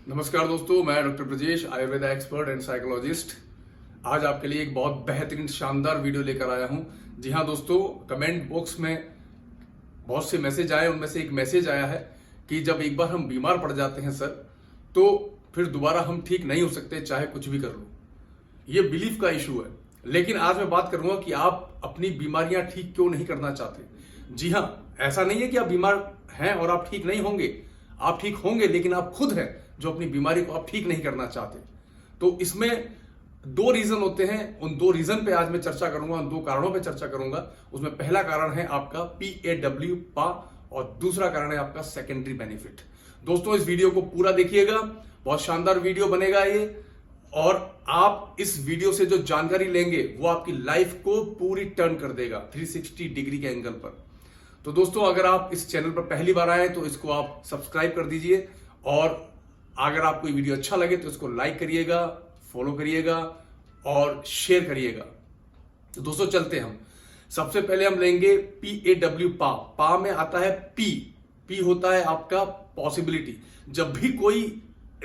नमस्कार दोस्तों, मैं doctor Brajesh, Ayurveda expert and psychologist. आज आपके लिए एक बहुत बेहतरीन शानदार वीडियो लेकर आया हूं। जी हां दोस्तों, कमेंट बॉक्स में बहुत से मैसेज आए, उनमें से एक मैसेज आया है कि जब एक बार हम बीमार पड़ जाते हैं सर, तो फिर दोबारा हम ठीक नहीं हो सकते, चाहे कुछ भी कर लो। ये बिलीफ का इशू है। लेकिन आज मैं बात करूंगा कि आप अपनी बीमारियां ठीक क्यों नहीं करना चाहते। जी हां, ऐसा नहीं है कि आप बीमार हैं और आप ठीक नहीं होंगे। आप ठीक होंगे, लेकिन आप खुद हैं जो अपनी बीमारी को आप ठीक नहीं करना चाहते। तो इसमें दो रीजन होते हैं। उन दो रीजन पे आज मैं चर्चा करूंगा, उन दो कारणों पे चर्चा करूंगा। उसमें पहला कारण है आपका PAW पा, और दूसरा कारण है आपका सेकेंडरी बेनिफिट। दोस्तों, इस वीडियो को पूरा देखिएगा, बहुत शानदार वीडियो बनेगा ये। और आप इस वीडियो से जो जानकारी लेंगे वो आपकी लाइफ को पूरी टर्न कर देगा 360 डिग्री के एंगल पर। तो दोस्तों, अगर आप इस चैनल पर पहली बार आए तो इसको आप सब्सक्राइब कर दीजिए, और अगर आपको ये वीडियो अच्छा लगे तो इसको लाइक करिएगा, फॉलो करिएगा और शेयर करिएगा। तो दोस्तों, चलते हैं हम। सबसे पहले हम लेंगे PAW पा। पा में आता है पी होता है आपका पॉसिबिलिटी। जब भी कोई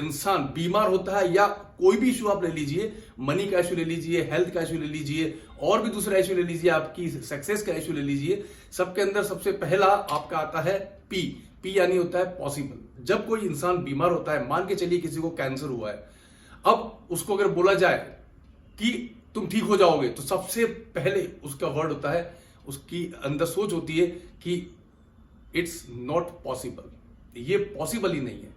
इंसान बीमार होता है, या कोई भी इशू आप ले लीजिए, मनी का इशू ले लीजिए, हेल्थ का इशू ले लीजिए, और भी दूसरा इशू ले लीजिए, आपकी सक्सेस का इशू ले लीजिए, सबके अंदर सबसे पहला आपका आता है पी यानी होता है पॉसिबल। जब कोई इंसान बीमार होता है, मान के चलिए किसी को कैंसर हुआ है, अब उसको अगर बोला जाए कि तुम ठीक हो जाओगे, तो सबसे पहले उसका वर्ड होता है, उसकी अंदर सोच होती है कि इट्स नॉट पॉसिबल, ये पॉसिबल ही नहीं है।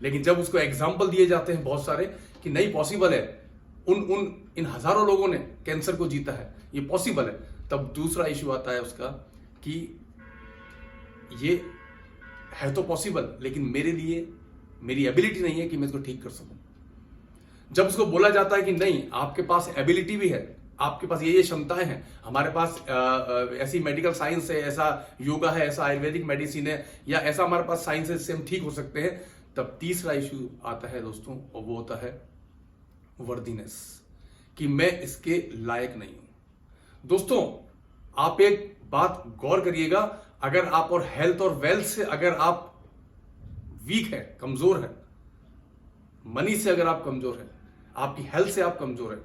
लेकिन जब उसको एग्जाम्पल दिए जाते हैं बहुत सारे कि नहीं पॉसिबल है, इन हजारों लोगों ने कैंसर को जीता है, ये पॉसिबल है, तब दूसरा इशू आता है उसका कि ये है तो पॉसिबल, लेकिन मेरे लिए मेरी एबिलिटी नहीं है कि मैं इसको ठीक कर सकूं। जब उसको बोला जाता है कि नहीं, आपके पास एबिलिटी भी है, आपके पास ये क्षमताएं हैं, हमारे पास ऐसी मेडिकल साइंस है, ऐसा योगा है, ऐसा आयुर्वेदिक मेडिसिन है, या ऐसा हमारे पास साइंस है जिससे हम ठीक हो सकते हैं, तब तीसरा इशू आता है दोस्तों, और वो होता है वर्दीनेस, कि मैं इसके लायक नहीं हूं। दोस्तों, आप एक बात गौर करिएगा, अगर आप और हेल्थ और वेल्थ से अगर आप वीक है, कमजोर है, मनी से अगर आप कमजोर है, आपकी हेल्थ से आप कमजोर है,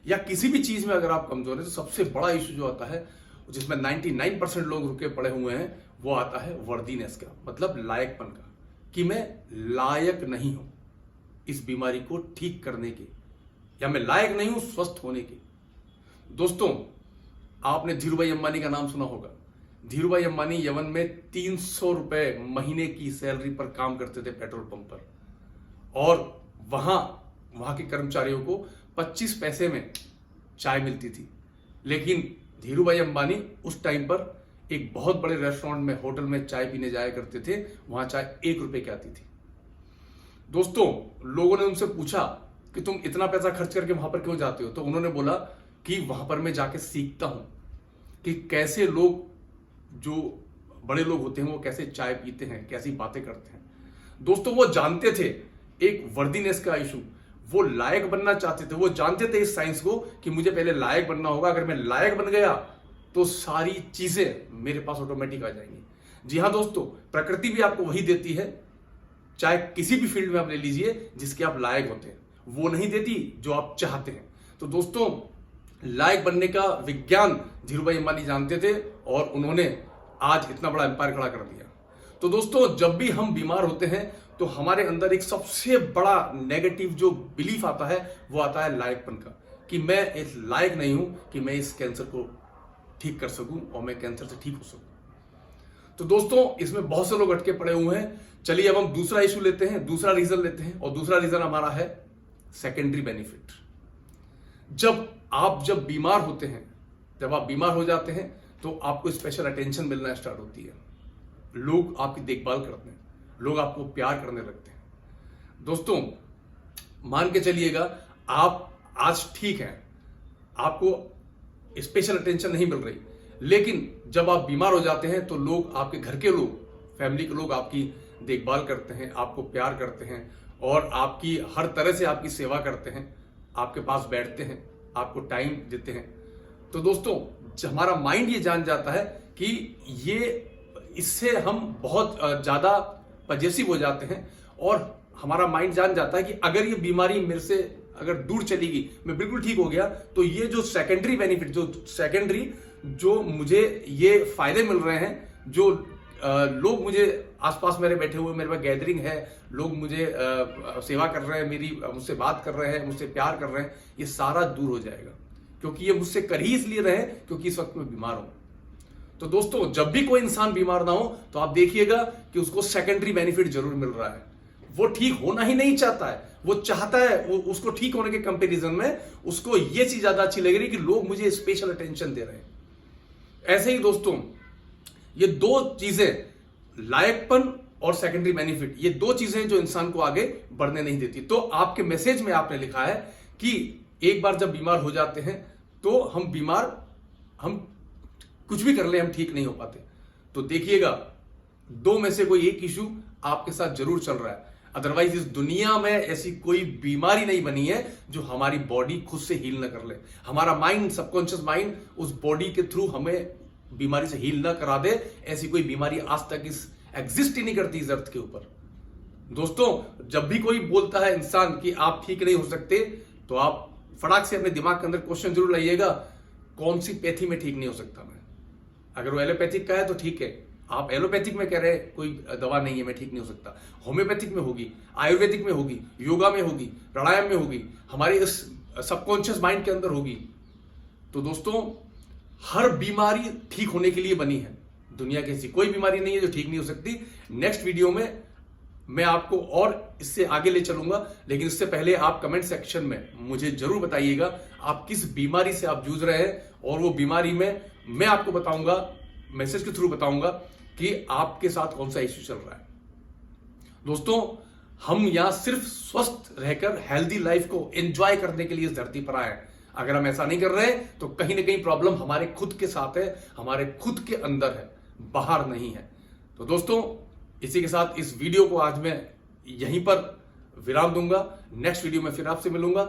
या किसी भी चीज में अगर आप कमजोर है, तो सबसे बड़ा इशू जो आता है, जिसमें 99% लोग रुके पड़े हुए हैं, वो आता है वर्दीनेस का, मतलब लायकपन का, कि मैं लायक नहीं हूं इस बीमारी को ठीक करने के, या मैं लायक नहीं हूं स्वस्थ होने के। दोस्तों, आपने धीरूभाई अंबानी का नाम सुना होगा। धीरूभाई अंबानी यमन में 300 रुपए महीने की सैलरी पर काम करते थे पेट्रोल पंप पर, और वहां के कर्मचारियों को 25 पैसे में चाय मिलती थी। लेकिन धीरूभाई अंबानी उस टाइम पर एक बहुत बड़े रेस्टोरेंट में, होटल में चाय पीने जाया करते थे, वहां चाय 1 रुपए की आती थी। दोस्तों, लोगों ने उनसे पूछा कि तुम इतना पैसा खर्च करके वहां पर क्यों जाते हो, तो उन्होंने बोला कि वहां पर मैं जाके सीखता हूं कि कैसे लोग, जो बड़े लोग होते हैं, वो कैसे चाय पीते हैं, कैसी बातें करते हैं। दोस्तों, वो जानते थे एक वर्दीनेस का इशू, वो लायक बनना चाहते थे, वो जानते थे इस साइंस को कि मुझे पहले लायक बनना होगा, अगर मैं लायक बन गया तो सारी चीजें मेरे पास ऑटोमेटिक आ जाएंगी। जी हां दोस्तों, प्रकृति भी आपको वही देती है, चाहे किसी भी फील्ड में आप ले लीजिए जिसके आप लायक होते हैं, वो नहीं देती जो आप चाहते हैं। तो दोस्तों, लायक बनने का विज्ञान धीरूभाई अंबानी जानते थे, और उन्होंने आज इतना बड़ा एम्पायर खड़ा कर दिया। तो दोस्तों, जब भी हम बीमार होते हैं, तो हमारे अंदर एक सबसे बड़ा नेगेटिव जो बिलीफ आता है, वो आता है लायकपन का, कि मैं इस लायक नहीं हूं कि मैं इस कैंसर को ठीक कर सकूं और मैं कैंसर से ठीक हो सकूं। तो दोस्तों, इसमें बहुत से लोग अटके पड़े हुए हैं। चलिए, अब हम दूसरा इशू लेते हैं, दूसरा रीजन लेते हैं, और दूसरा रीजन हमारा है सेकेंडरी बेनिफिट। जब बीमार होते हैं, जब आप बीमार हो जाते हैं, तो आपको स्पेशल अटेंशन मिलना स्टार्ट होती है, लोग आपकी देखभाल करते हैं, लोग आपको प्यार करने लगते हैं। दोस्तों, मान के चलिएगा आप आज ठीक हैं, आपको स्पेशल अटेंशन नहीं मिल रही, लेकिन जब आप बीमार हो जाते हैं तो लोग, आपके घर के लोग, फैमिली के लोग आपकी देखभाल करते हैं, आपको प्यार करते हैं, और आपकी हर तरह से आपकी सेवा करते हैं, आपके पास बैठते हैं, आपको टाइम देते हैं। तो दोस्तों, हमारा माइंड ये जान जाता है कि इससे हम बहुत ज्यादा पजेसिव हो जाते हैं, और हमारा माइंड जान जाता है कि अगर ये बीमारी मेरे से अगर दूर चलेगी, मैं बिल्कुल ठीक हो गया, तो ये जो सेकेंडरी बेनिफिट, जो मुझे ये फायदे मिल रहे हैं, जो लोग मुझे आसपास मेरे बैठे हुए, मेरे पास गैदरिंग है, लोग मुझे सेवा कर रहे हैं, मुझसे बात कर रहे हैं, मुझसे प्यार कर रहे हैं, ये सारा दूर हो जाएगा। क्योंकि ये मुझसे कर ही इसलिए रहे क्योंकि इस वक्त मैं बीमार हूं। तो दोस्तों, जब भी कोई इंसान बीमार ना हो तो आप देखिएगा कि उसको सेकेंडरी बेनिफिट जरूर मिल रहा है। वो ठीक होना ही नहीं चाहता है, वो चाहता है, वो उसको ठीक होने के कंपैरिजन में उसको ये चीज ज्यादा अच्छी लग रही कि लोग मुझे स्पेशल अटेंशन दे रहे हैं। ऐसे ही दोस्तों, ये दो चीजें, लायकपन और सेकेंडरी बेनिफिट, ये दो चीजें जो इंसान को आगे बढ़ने नहीं देती। तो आपके मैसेज में आपने लिखा है कि एक बार जब बीमार हो जाते हैं तो हम कुछ भी कर ले, हम ठीक नहीं हो पाते। तो देखिएगा, दो में से कोई एक इशू आपके साथ जरूर चल रहा है। अदरवाइज इस दुनिया में ऐसी कोई बीमारी नहीं बनी है जो हमारी बॉडी खुद से हील ना कर ले। हमारा माइंड, सबकॉन्शियस माइंड, उस बॉडी के थ्रू हमें बीमारी से हील ना करा दे, ऐसी कोई बीमारी आज तक एग्जिस्ट ही नहीं करती इस अर्थ के ऊपर। दोस्तों, जब भी कोई बोलता है इंसान कि आप ठीक नहीं हो सकते, तो आप फटाक से अपने दिमाग के अंदर क्वेश्चन जरूर लाइएगा, कौन सी पैथी में ठीक नहीं हो सकता मैं? अगर वो एलोपैथिक का है तो ठीक है, आप एलोपैथिक में कह रहे हैं कोई दवा नहीं है, मैं ठीक नहीं हो सकता। होम्योपैथिक में होगी, आयुर्वेदिक में होगी, योगा में होगी, प्राणायाम में होगी, हमारे इस सबकॉन्शियस माइंड के अंदर होगी। तो दोस्तों, हर बीमारी ठीक होने के लिए बनी है। दुनिया की ऐसी कोई बीमारी नहीं है जो ठीक नहीं हो सकती। नेक्स्ट वीडियो में मैं आपको और इससे आगे ले चलूंगा, लेकिन इससे पहले आप कमेंट सेक्शन में मुझे जरूर बताइएगा आप किस बीमारी से आप जूझ रहे हैं, और वो बीमारी में मैं आपको बताऊंगा, मैसेज के थ्रू बताऊंगा कि आपके साथ कौन सा इश्यू चल रहा है। दोस्तों, हम यहां सिर्फ स्वस्थ रहकर हेल्दी लाइफ को एंजॉय करने के लिए इस धरती पर आए हैं। अगर हम ऐसा नहीं कर रहे तो कहीं ना कहीं प्रॉब्लम हमारे खुद के साथ है, हमारे खुद के अंदर है, बाहर नहीं है। तो दोस्तों, इसी के साथ इस वीडियो को आज मैं यहीं पर विराम दूंगा। नेक्स्ट वीडियो में फिर आपसे मिलूंगा।